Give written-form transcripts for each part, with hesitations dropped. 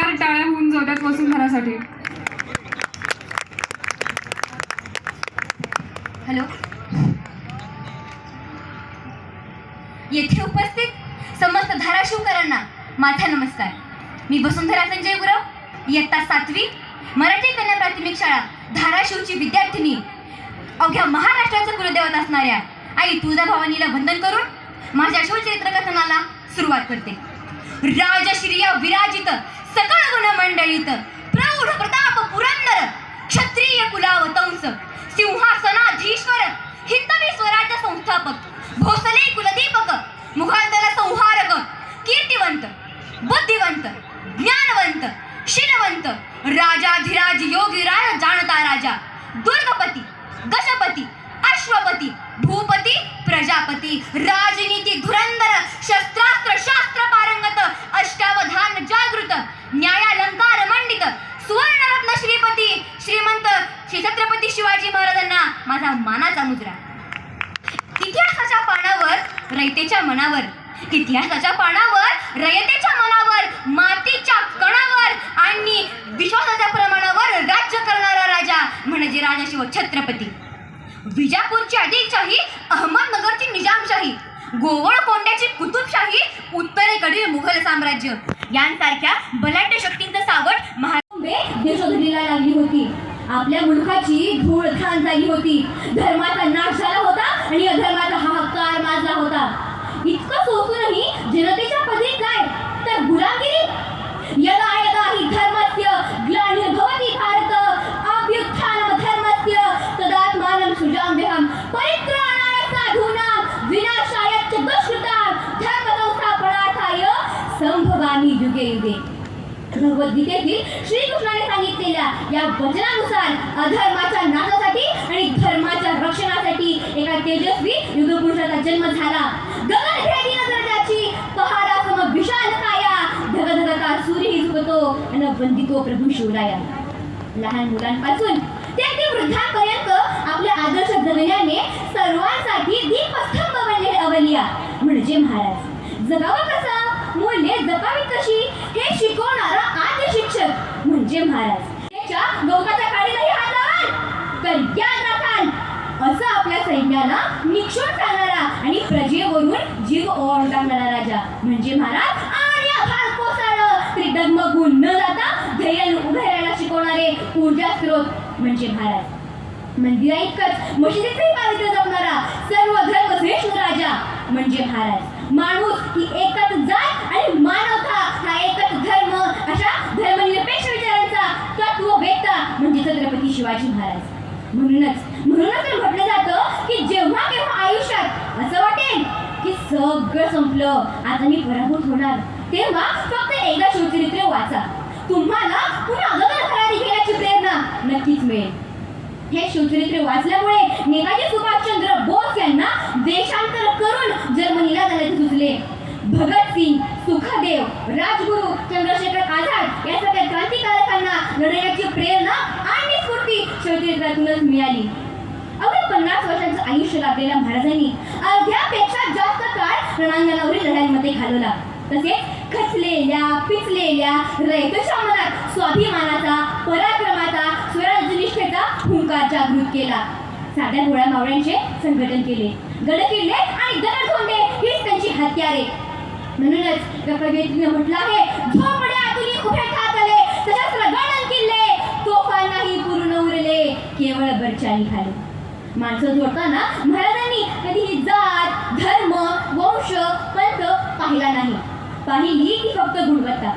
जोरदार टाळ्या होऊन जातात वसुंधरासाठी. हॅलो. येथे उपस्थित समस्त धाराशिवकरांना माझा नमस्कार. मी वसुंधरा संजय गुरव, इयत्ता 7वी, मराठी कन्या प्राथमिक शाळा धाराशिवची विद्यार्थिनी. अवघ्या महाराष्ट्राचं कुलदेवत असणाऱ्या आई तुळजाभवानीला वंदन करून माझ्या शिवचरित्र कथनाला सुरुवात करते. राजश्रिय विराजित सकळ गुण मंडळीत प्रौढ प्रताप पुरंदर क्षत्रिय कुलावतंस सिंहासनाधीश्वर हिंदवी स्वराज्य संस्थापक भोसले कुलदीपक मुघालतल संहारक कीर्तिवंत बुद्धिवंत ज्ञानवंत शीलवंत राजाधिराज योगीराज जाणता राजा दुर्गपती दशपती अश्वपती भूपती प्रजापती राजनीती धुरंधर शस्त्रास्त्र शास्त्र पारंगत अष्टावधान जागृत न्यायालंकार मंडित सुवर्णरत्न श्रीपती श्रीमंत श्री छत्रपती शिवाजी महाराजांना माझा मानाचा मुजरा. इतिहासाच्या पानावर रयतेच्या मनावर, इतिहासाच्या पानावर रयतेच्या मनावर, मातीच्या कणावर आणि विश्वासाच्या प्रमाणावर राज्य करणारा राजा म्हणजे राजाशिव छत्रपती. विजापूरची आदिलशाही, अहमदनगरची निजामशाही, गोवळकोंड्याची कुतुबशाही, उत्तरेकडील मुघल साम्राज्य यांसारख्या बलाढ्य शक्तींचं सावट देशोधडीला लागली होती. आपल्या मुलखाची धूळ घाण झाली होती. धर्माचा नाश झाला होता आणि अधर्माचा हाहाकार माजला होता. इतकं सोसूनही जनतेच्या पदरी काय तर गुलामगिरी. यदा यदा हि धर्मस्य ग्लानिर्भवति भारत अभ्युत्थानं धर्मस्य तदात्मानं सृजाम्यहं परित्राणाय साधूनां विनाशाय च दुष्कृतां धर्मसंस्थापनार्थाय संभवामि युगे युगे. भगवद्गीतेतील श्रीकृष्णाने सांगितलेल्या या वचनानुसार अधर्माच्या नाशासाठी आणि धर्माच्या रक्षणासाठी एका तेजस्वी युगपुरुषाचा जन्म झाला. गगनभेदी नजर त्याची, पहाडासम विशाल काया, धगधगता सूर्यही झुकतो आणि वंदितो प्रभू शिवराया. लहान मुलांपासून ते अगदी वृद्धांपर्यंत आपल्या आदर्श जगण्याने सर्वांसाठी दीपस्तंभ बनलेले अवलिया म्हणजे महाराज. जगावं कसं, मूल्ये जपावीत कशी हे शिकवणारा आद्य शिक्षक म्हणजे महाराज. त्याच्या गवताच्या काडीलाही हात लावाल तर ज्ञान राखाल असं आपल्या सैन्याला निक्षून सांगणारा आणि प्रजेवरून जीव ओवाळणारा राजा म्हणजे महाराज. आणि आभाळ कोसळलं तरी डगमगून न जाता धैर्याने उभे राहायला शिकवणारे ऊर्जा स्रोत म्हणजे महाराज. मंदिरा इतकंच मशिदीचंही पावित्र्य जपणारा सर्व धर्म श्रेष्ठ राजा म्हणजे महाराज. माणूस ही एकच जात आणि मानवता हा एकच धर्म अशा धर्मनिरपेक्ष विचारांचा तत्ववेत्ता म्हणजे छत्रपती शिवाजी महाराज. म्हणूनच म्हटलं जातं की जेव्हा केव्हा आयुष्यात असं वाटेल की सगळं संपलं, आता मी पराभूत होणार, तेव्हा फक्त एकदा शिवचरित्र वाचा. तुम्हाला पुन्हा गगनभरारी घेण्याची प्रेरणा नक्कीच मिळेल. हे शिवचरित्र वाचल्यामुळे नेताजी सुभाषचंद्र बोस यांना देशांतर करून जर्मनीला जाण्याचे सुचले. भगतसिंग, सुखदेव, राजगुरू, चंद्रशेखर आझाद यासारख्या क्रांतिकारकांना लढण्याची प्रेरणा आणि स्फूर्ती शिवचरित्रातूनच मिळाली. अवघ्या 50 वर्षांचं आयुष्य लाभलेल्या महाराजांनी अर्ध्यापेक्षा जास्त काळ रणांगणावरील लढाईमध्ये घालवला. तसेच खचलेल्या पिचलेल्या रयतेच्या मनात स्वाभिमानाचा, पराक्रमाचा, स्वराज्यनिष्ठेचा हुंकार जागृत केला. साध्या भोळ्या मावळ्यांचे संघटन केले. गडकिल्ले आणि दगडधोंडे हीच त्यांची हत्यारे. म्हणूनच या कवितेने म्हटलं आहे, झोपड्या तुली उभे ठाकले सशस्त्र गडन किल्ले, तोफांनाही पुरून उरले केवळ बरचाली खाली. माणसं जोडताना महाराजांनी कधीही जात, धर्म, वंश, पंथ पाहिला नाही. पाहिली की फक्त गुणवत्ता.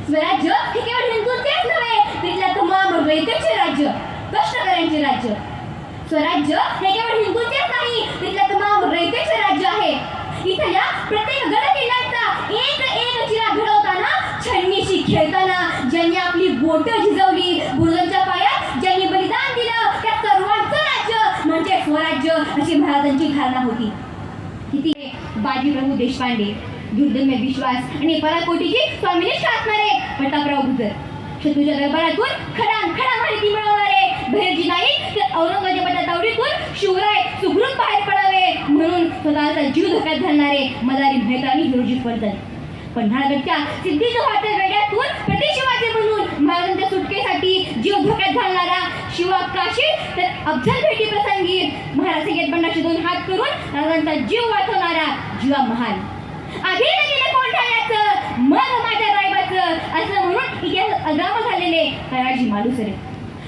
स्वराज्य हे केवळ हिंदूंचेच नव्हे, तिथल्या तमाम रयतेचे राज्य, कष्टकऱ्यांचे राज्य. स्वराज्य हे केवळ हिंदूंचेच नाही, तिथल्या तमाम रयतेचे राज्य आहे. इथल्या प्रत्येक गडकिल्ल्यांचा एक चिरा घडवताना, छन्नीशी खेळताना ज्यांनी आपली बोटं झिजवली, बुरुजांच्या पायात ज्यांनी बलिदान दिलं, त्या सर्वांचं राज्य म्हणजे स्वराज्य अशी महाराजांची धारणा होती. किती बाजीप्रभू देशपांडे, दुर्दम्य विश्वास आणि पराकोटीची स्वामिनिष्ठ असणारे प्रतापराव गुजर, शत्रूच्या दरबारातून खडा माहिती मिळवणारे भैरजी नाईक, तर औरंगजेबाच्या तावडीतून शिवराय सुखरूप बाहेर पडावे म्हणून स्वतःचा जीव धोक्यात घालणारे मदारी मेहता आणि हिरोजी फर्जंद, पन्हाळगडच्या सिद्धी चौहाच्या वेड्यातून प्रति शिवाजी अफजल भेटी प्रसंगी महाराज गेटबंडाचे 2 हात करून राजांचा जीव वाचवणारा जीवा महाल. आधी गेलं कोंढाण्याचं मग माझ्या रायबाचं असं म्हणून इतिहास अग्राम झालेले हयाजी मालुसरे.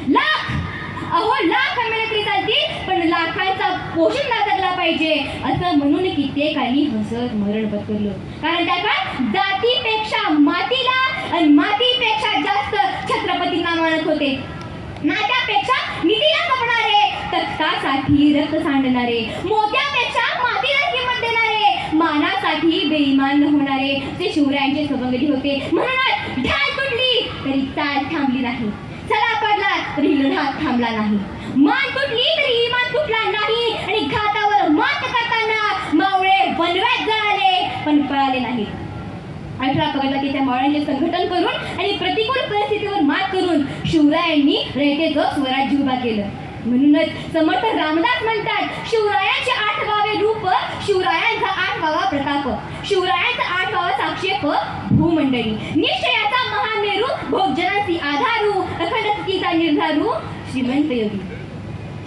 लाख मिळाले तरी चालतील पण लाखांचा पोषण जगला पाहिजे असं म्हणून कित्येकांनी हसत मरण पत्करलं. कारण त्या काळात जातीपेक्षा मातीला आणि मातीपेक्षा जास्त छत्रपतींना मानत होते. नात्यापेक्षा नीतीला जपणारे, तख्तासाठी रक्त सांडणारे, मोत्यापेक्षा मातीला किंमत देणारे, मानासाठी बेईमान न होणारे ते शिवरायांचे सवंगडी होते. म्हणूनच ढाल तुटली तरी चाल थांबली नाही, सडा पडला तरी लढा थांबला नाही, मान तुटली तरी इमान तुटला नाही आणि घातावर मात करताना मावळे बनव्यात जळाले पण पळाले नाहीत. 18 पगडला की त्या मावळ्यांचे संघटन करून आणि प्रतिकूल परिस्थितीवर मात करून शिवरायांनी रयतेचं स्वराज्य उभा केलं. म्हणूनच समर्थ रामदास म्हणतात, शिवरायांचे 8वावे रूप, शिवरायांचा 8वावा प्रताप, शिवरायांचा 8वावा साक्षेप भूमंडळी, निश्चयाचा महामेरू, भोगजनांची आधारू, अखंड स्थितीचा निर्धारू, श्रीमंत योगी.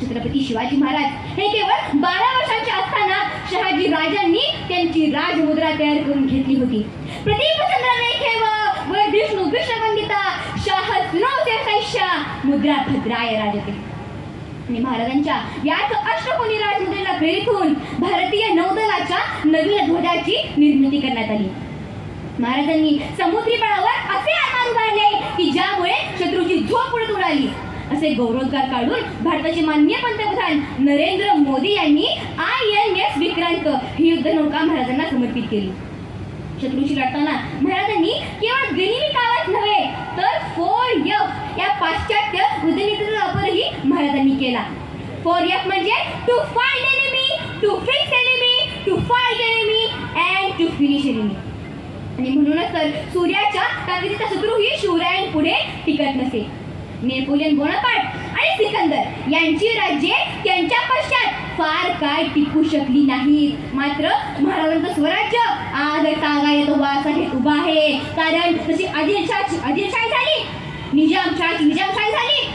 छत्रपती शिवाजी महाराज हे केवळ 12 वर्षांचे असताना शहाजी राजांनी त्यांची राजमुद्रा तयार करून घेतली होती. प्रदीपचंद्र लेखेव विष्णू विश्ववंदिता शाहस्नो मुद्रा भद्राय राजते. आणि महाराजांच्या याच अष्टकोनी राजमुद्रेला प्रेरित होऊन भारतीय नौदलाच्या नवीन ध्वजाची निर्मिती करण्यात आली. महाराजांनी समुद्री बळावर असे आधार उभारले की ज्यामुळे शत्रूची झोप उडत उडाली. असे गौरवोद्गार काढून भारताचे माननीय पंतप्रधान नरेंद्र मोदी यांनी INS विक्रांत ही युद्धनौका महाराजांना समर्पित केली. शत्रूशी लढताना महाराजांनी केवळ गनिमी कावच नव्हे तर 4F या पाश्चात्य युद्धनीतीचा वापरही महाराजांनी केला. 4F म्हणजे to find enemy, to fix enemy, to fight enemy and to finish enemy. आणि म्हणूनच तर सूर्याच्या ताकदीचा शत्रूही शिवरायांपुढे टिकत नसे. नेपोलियन बोनापार्ट आणि सिकंदर यांची राज्ये त्यांच्या पश्चात फार काय टिकू शकली नाहीत. मात्र महाराजांचं स्वराज्य आज तागायत वासाठीत उभा आहे. कारण तशी आदिलशाही झाली, निजामशाही निजामशाही झाली,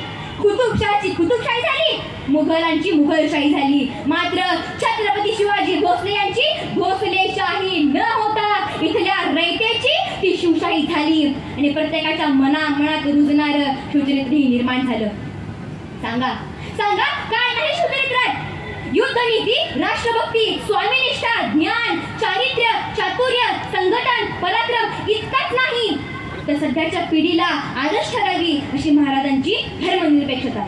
कुतुबशाही कुतुबशाही झाली, मुघलांची मुघलशाही झाली. मात्र छत्रपती शिवाजी भोसले यांची भोसलेशाही न होता इथल्या रयतेची ती शिवशाही झाली आणि प्रत्येकाच्या मनात रुजणार शिवचरित्रही निर्माण झालं. सांगा काय नाही शिवचरित्रात? युद्धनीती, राष्ट्रभक्ती, स्वामीनिष्ठा, ज्ञान, चारित्र्य, चातुर्य, संघटन, पराक्रम इतकाच नाही तर सध्याच्या पिढीला आदर्श ठरावी अशी महाराजांची धर्मनिरपेक्षता.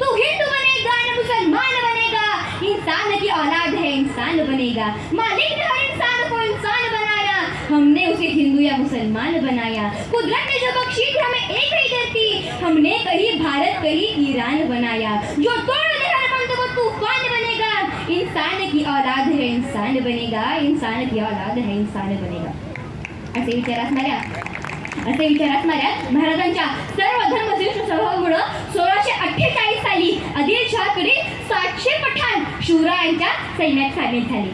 तू हिंदू बनेगा न मुसलमान बनेगा, इंसान की औलाद है इंसान बनेगा, मालिक ने हर इंसान को इंसान बनाया, हमने उसे हिंदू या मुसलमान बनाया, कुदरत ने जो बख्शी थी हमें एक ही धरती, हमने कहीं भारत कहीं ईरान बनाया, जो तोड़ दे हर बंद वो तूफान बनेगा, इंसान की औलाद है इंसान बनेगा, इंसान की औलाद है इंसान बनेगा. असे विचार असणाऱ्या महाराजांच्या सर्व धर्मश्रेष्ठ स्वभावामुळे 1648 साली आदिलशाहकडे 700 पठाण शिवरायांच्या सैन्यात सामील झाले.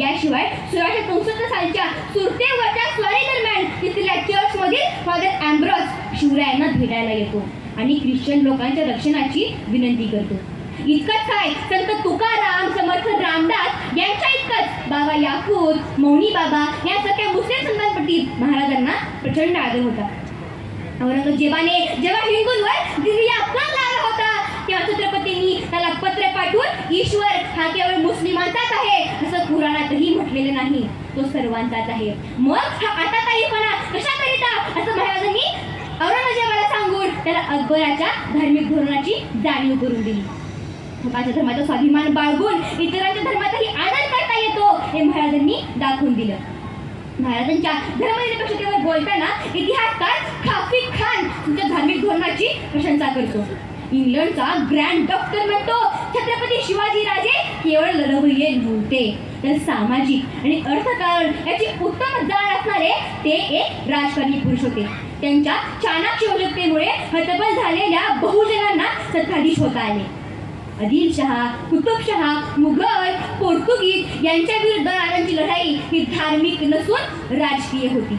याशिवाय 1664 सालच्या सुरतेवरच्या स्वारी दरम्यान तिथल्या चर्चमधील फादर अँब्रोस शिवरायांना भेटायला येतो आणि ख्रिश्चन लोकांच्या रक्षणाची विनंती करतो. इतकंच काय, संत तुकाराम, समर्थ रामदास यांच्या इतकंच बाबा याकूत, मौनी बाबा यासारख्या मुस्लिम संतांप्रती महाराजांना प्रचंड आदर होता. औरंगजेबाने जेव्हा हिंदूंवर जिझिया कर लावला होता तेव्हा छत्रपतींनी त्याला पत्र पाठवून ईश्वर हा केवळ मुस्लिमांचाच आहे असं पुराणातही म्हटलेलं नाही, तो सर्वांचाच आहे. मग हा आताताईपणा कशाकरिता असं महाराजांनी औरंगजेबाला सांगून त्याला अकबराच्या धार्मिक धोरणाची जाणीव करून दिली. माझ्या धर्माचा स्वाभिमान बाळगून इतरांच्या धर्माचाही आदर करता येतो हे महाराजांनी दाखवून दिलं. महाराजांच्या धर्मनिरपेक्षतेवर बोलताना इतिहासकार खाफिक खान तुमच्या धार्मिक धोरणाची प्रशंसा करतो. इंग्लंडचा ग्रँड डॉक्टर म्हणतो, छत्रपती शिवाजी राजे केवळ लढवय्ये नव्हते तर सामाजिक आणि अर्थकारण याची उत्तम जाण असणारे ते एक राजकारणी पुरुष होते. त्यांच्या चाणाक्ष योजकतेमुळे हतबल झालेल्या बहुजनांना सत्ताधीश होता आले. आदिलशहा, कुतुबशहा, मुघल, पोर्तुगीज यांच्या विरुद्ध राजांची लढाई ही धार्मिक नसून राजकीय होती.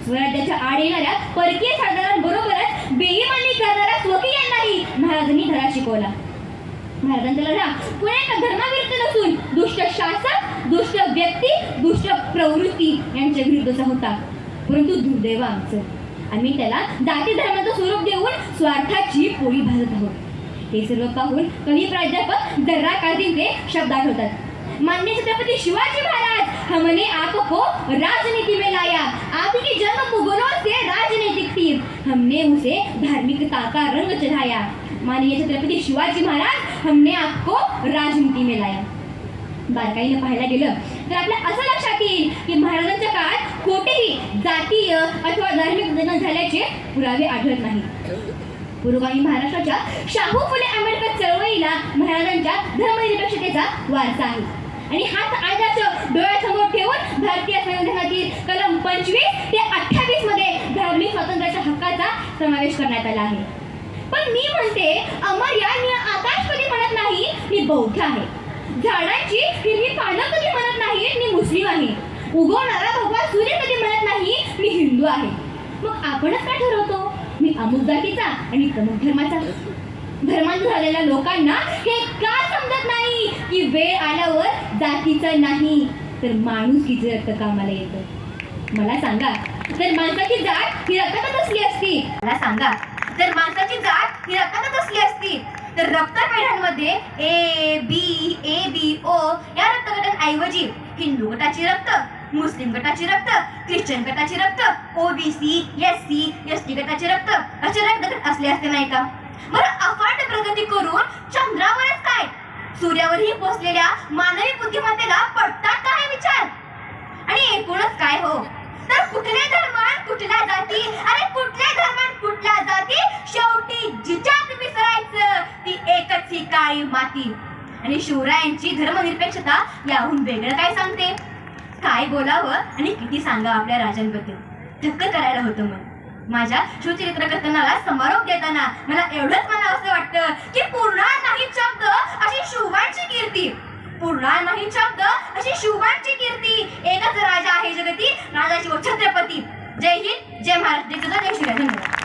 स्वराज्याच्या आड येणाऱ्या परकीय सरदारांबरोबरच बेईमानी करणाऱ्या स्वकीयांनाही महाराजांनी धडा शिकवला. महाराजांचा लढा पुणे एका धर्माविरुद्ध नसून दुष्ट शासक, दुष्ट व्यक्ती, दुष्ट प्रवृत्ती यांच्या विरुद्धचा होता. परंतु दुर्दैव आमचं, आम्ही त्याला जाती धर्माचं स्वरूप देऊन स्वार्थाची पोळी भाजत आहोत. हे सर्व पाहून कवी प्राध्यापक दर्रा काझींचे शब्द आठवतात. माननीय छत्रपती शिवाजी महाराज हमने आपको राजनीति में लाया, आपकी जन्म मुगलों से राजनीतिक थी, हमने उसे धार्मिकता का रंग चढ़ाया. माननीय छत्रपती शिवाजी महाराज हमने आपको राजनीति में लाया. बारकाईनं पाहायला गेलं तर आपल्या असं लक्षात येईल की महाराजांच्या काळात कोठेही जातीय अथवा धार्मिक बदल झाल्याचे पुरावे आढळत नाही. पुरोगामी महाराष्ट्राच्या शाहू फुले आंबेडकर चळवळीला महाराजांच्या धर्मनिरपेक्षतेचा वारसा आहे. आणि हाच आदर्श डोळ्यासमोर ठेवून भारतीय संविधानातील कलम 25 ते 28 मध्ये धार्मिक स्वातंत्र्याच्या हक्काचा समावेश करण्यात आला आहे. पण मी म्हणते, अमर या आकाश कधी म्हणत नाही मी बौद्ध आहे, झाडांची हिरवी पानं कधी म्हणत नाही मी मुस्लिम आहे, उगवणारा भगवा सूर्य कधी म्हणत नाही मी हिंदू आहे. मग आपणच काय ठरवतो, मी अमुक जातीचा आणि तमुक धर्माचा? धर्मांध झालेल्या लोकांना हे का समजत नाही की वेळ आल्यावर जातीचं नाही तर माणुसकीचं रक्त कामाला येतं? मला सांगा, तर माणसाची जात ही रक्तातच असली असती, मला सांगा, तर माणसाची जात ही रक्तातच असली असती तर रक्तपेढ्यांमध्ये ए बी ओ या रक्तगटांऐवजी हिंदू गटाची रक्त, मुस्लिम गटाची रक्त, ख्रिश्चन गटाची रक्त, ओबीसी, एससी, एसटी गटाचे रक्त असे रक्तगट असले असते नाही का? बरं, अफाट प्रगती करून चंद्रावरच काय, सूर्यावरही पोहोचलेल्या मानवी बुद्धिमत्तेला पटतात काय विचार? आणि एकूणच काय हो, तर कुठल्या धर्मान कुठल्या जाती, अरे कुठल्या धर्मान कुठल्या जाती, शेवटी जिच्यात मिसळायचं ती एकच ही काळी माती. आणि शिवरायांची धर्मनिरपेक्षता याहून वेगळं काय सांगते? काय बोलावं आणि किती सांगा आपल्या राजांबद्दल, थक्क करायला होतं. मग माझ्या शिवचरित्र कथनाला समारोप देताना मला एवढंच म्हणावंसं वाटतं की पुरणार नाही शब्द अशी शिवबांची कीर्ती, पुरणार नाही शब्द अशी शिवबांची कीर्ती. एकच राजा आहे जगती, राजा शिव छत्रपती. जय हिंद, जय महाराष्ट्र, जय शिवराय. धन्यवाद.